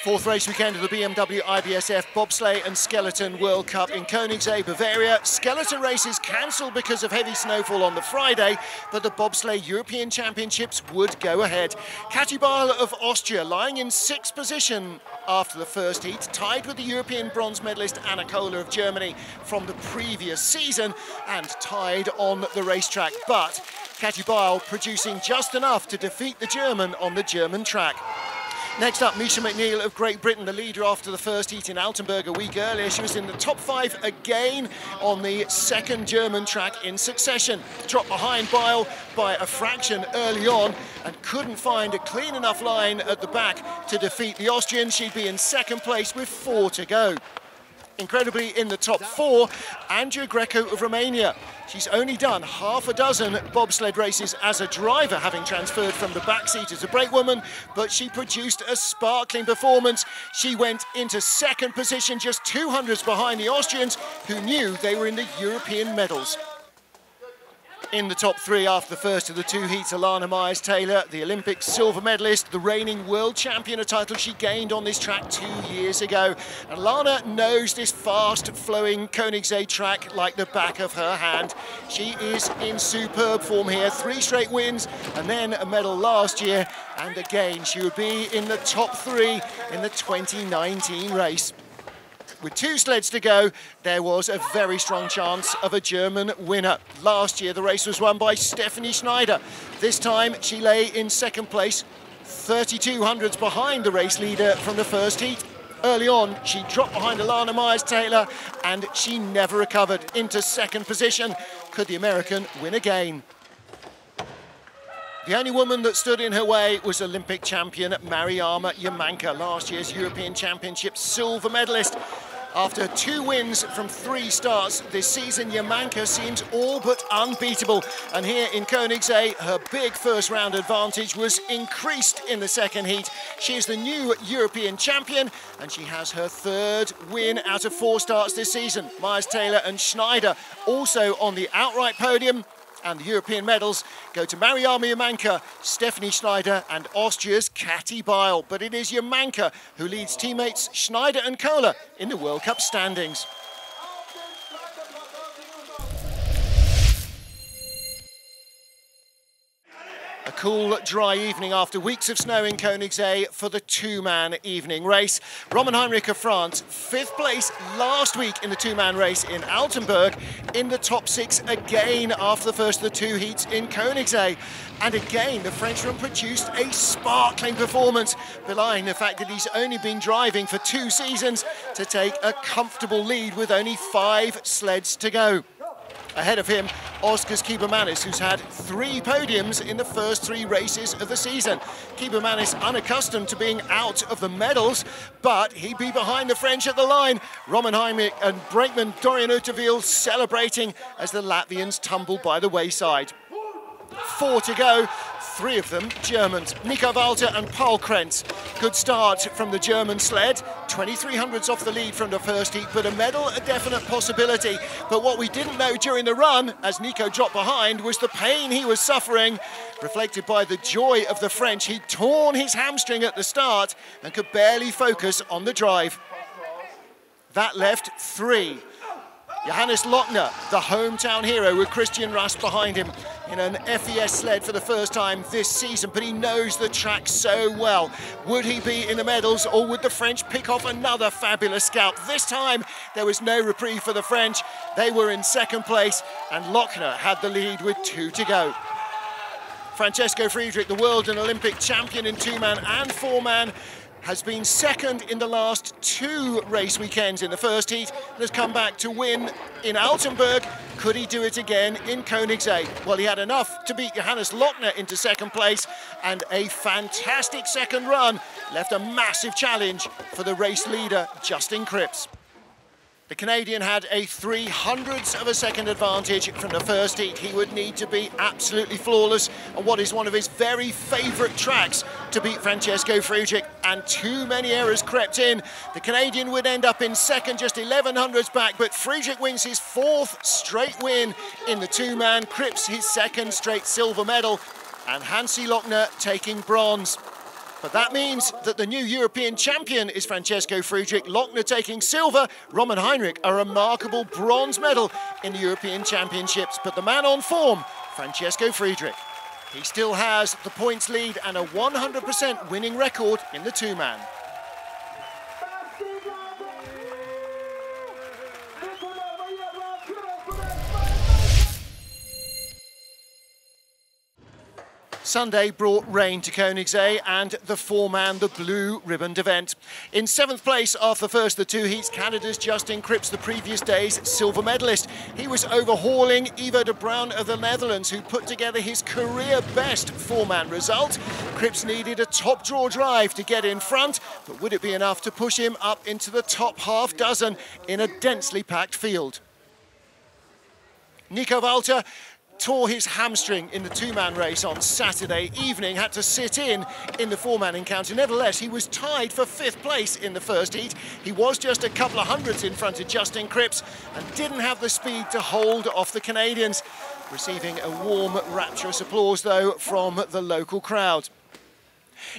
Fourth race weekend of the BMW IBSF Bobsleigh and Skeleton World Cup in Königssee, Bavaria. Skeleton races cancelled because of heavy snowfall on the Friday, but the Bobsleigh European Championships would go ahead. Kati Bile of Austria lying in 6th position after the first heat, tied with the European bronze medalist Anna Kohler of Germany from the previous season, and tied on the racetrack. But Kati Bile producing just enough to defeat the German on the German track. Next up, Misha Mcneill of Great Britain, the leader after the first heat in Altenburg a week earlier. She was in the top 5 again on the second German track in succession. Dropped behind Bile by a fraction early on and couldn't find a clean enough line at the back to defeat the Austrian. She'd be in second place with 4 to go. Incredibly, in the top 4, Andrea Greco of Romania. She's only done half a dozen bobsled races as a driver, having transferred from the backseat as a brakewoman, but she produced a sparkling performance. She went into second position, just 200s behind the Austrians, who knew they were in the European medals. In the top 3 after the first of the 2 heats, Elana Meyers-Taylor, the Olympic silver medalist, the reigning world champion, a title she gained on this track 2 years ago. And Elana knows this fast-flowing Königssee track like the back of her hand. She is in superb form here, 3 straight wins and then a medal last year. And again, she would be in the top 3 in the 2019 race. With 2 sleds to go, there was a very strong chance of a German winner. Last year, the race was won by Stefanie Schneider. This time, she lay in second place, 32 hundredths behind the race leader from the first heat. Early on, she dropped behind Elana Meyers-Taylor, and she never recovered into second position. Could the American win again? The only woman that stood in her way was Olympic champion Mariama Yamanka, last year's European Championship silver medalist. After 2 wins from 3 starts this season, Yamanka seems all but unbeatable. And here in Königssee, her big first-round advantage was increased in the second heat. She is the new European champion, and she has her 3rd win out of 4 starts this season. Meyers-Taylor and Schneider also on the outright podium. And the European medals go to Mariama Yamanka, Stefanie Schneider and Austria's Kati Bile. But it is Yamanka who leads teammates Schneider and Kohler in the World Cup standings. A cool, dry evening after weeks of snow in Königssee for the 2-man evening race. Roman Heinrich of France, 5th place last week in the 2-man race in Altenburg, in the top 6 again after the first of the 2 heats in Königssee. And again, the Frenchman produced a sparkling performance, belying the fact that he's only been driving for 2 seasons to take a comfortable lead with only 5 sleds to go. Ahead of him, Oskars Kiebermanis, who's had 3 podiums in the first 3 races of the season. Kiebermanis unaccustomed to being out of the medals, but he'd be behind the French at the line. Roman Heinrich and brakeman Dorian Uterville celebrating as the Latvians tumble by the wayside. 4 to go, 3 of them Germans. Nico Volta and Paul Krentz. Good start from the German sled. 23 hundredths off the lead from the first heat, but a medal a definite possibility. But what we didn't know during the run, as Nico dropped behind, was the pain he was suffering, reflected by the joy of the French. He'd torn his hamstring at the start and could barely focus on the drive. That left 3. Johannes Lautner, the hometown hero, with Christian Rust behind him in an FES sled for the first time this season, but he knows the track so well. Would he be in the medals, or would the French pick off another fabulous scalp? This time, there was no reprieve for the French. They were in second place, and Lautner had the lead with 2 to go. Francesco Friedrich, the world and Olympic champion in 2-man and 4-man, has been second in the last 2 race weekends in the first heat and has come back to win in Altenburg. Could he do it again in Königssee? Well, he had enough to beat Johannes Lautner into second place, and a fantastic second run left a massive challenge for the race leader, Justin Cripps. The Canadian had a 300ths of a second advantage from the first heat. He would need to be absolutely flawless on what is one of his very favourite tracks to beat Francesco Friedrich, and too many errors crept in. The Canadian would end up in second, just 11 hundredths back, but Friedrich wins his 4th straight win in the 2-man, Cripps his 2nd straight silver medal, and Hansi Lautner taking bronze. But that means that the new European champion is Francesco Friedrich, Lautner taking silver, Roman Heinrich a remarkable bronze medal in the European Championships. But the man on form, Francesco Friedrich. He still has the points lead and a 100% winning record in the two-man. Sunday brought rain to Königssee and the four-man, the blue ribboned event. In 7th place after the first of the two heats, Canada's Justin Kripps, the previous day's silver medalist. He was overhauling Ivo de Bruin of the Netherlands, who put together his career best four-man result. Kripps needed a top draw drive to get in front, but would it be enough to push him up into the top half dozen in a densely packed field? Nico Volta tore his hamstring in the two-man race on Saturday evening, had to sit in the four-man encounter. Nevertheless, he was tied for 5th place in the first heat. He was just a couple of hundredths in front of Justin Kripps and didn't have the speed to hold off the Canadians, receiving a warm, rapturous applause, though, from the local crowd.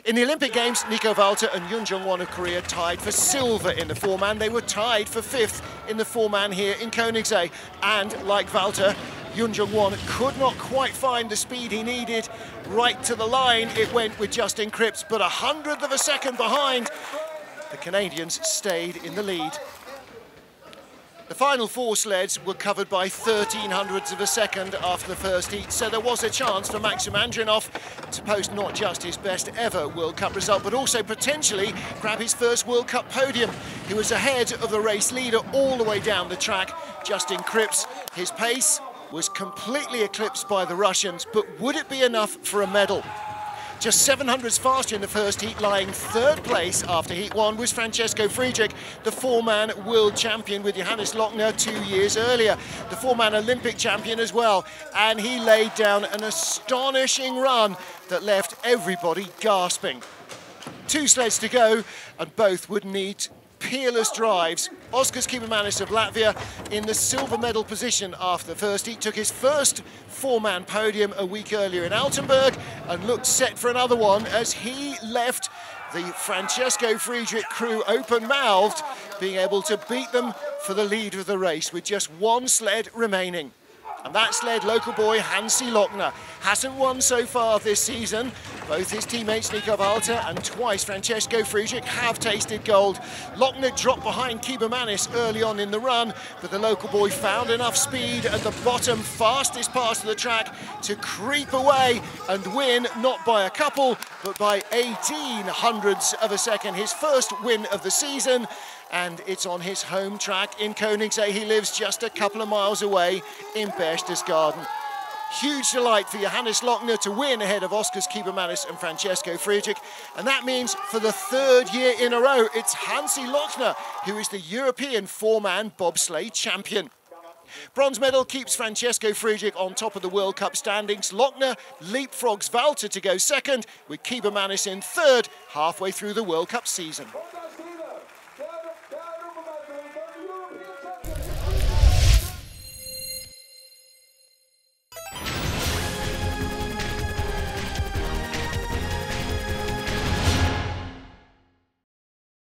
In the Olympic Games, Nico Volta and Yoon Jung-won of Korea tied for silver in the four-man. They were tied for 5th in the four-man here in Königssee. And like Volta, Yoon Jung-won could not quite find the speed he needed. Right to the line it went with Justin Kripps, but 100th of a second behind. The Canadians stayed in the lead. The final 4 sleds were covered by 1300ths of a second after the first heat, so there was a chance for Maxim Andrinov to post not just his best ever World Cup result, but also potentially grab his first World Cup podium. He was ahead of the race leader all the way down the track, Justin Kripps. His pace was completely eclipsed by the Russians, but would it be enough for a medal? Just 700ths faster in the first heat, lying 3rd place after heat 1 was Francesco Friedrich, the four-man world champion with Johannes Lautner 2 years earlier, the four-man Olympic champion as well, and he laid down an astonishing run that left everybody gasping. 2 sleds to go, and both would need peerless drives. Oskars Kibermanis of Latvia in the silver medal position after the first heat took his first four-man podium a week earlier in Altenburg and looked set for another one as he left the Francesco Friedrich crew open-mouthed, being able to beat them for the lead of the race with just 1 sled remaining. And that sled, local boy Johannes Lautner, hasn't won so far this season. Both his teammates Nico Volta and twice Francesco Friedrich have tasted gold. Lautner dropped behind Kibermanis early on in the run, but the local boy found enough speed at the bottom, fastest pass of the track, to creep away and win, not by a couple, but by 1800ths of a second. His first win of the season, and it's on his home track in Königssee. He lives just a couple of miles away in Berchtesgaden. Huge delight for Johannes Lautner to win ahead of Oskars Kibermanis and Francesco Friedrich. And that means for the 3rd year in a row, it's Johannes Lautner who is the European four-man bobsleigh champion. Bronze medal keeps Francesco Friedrich on top of the World Cup standings. Lautner leapfrogs Volta to go 2nd, with Kibermanis in 3rd, halfway through the World Cup season.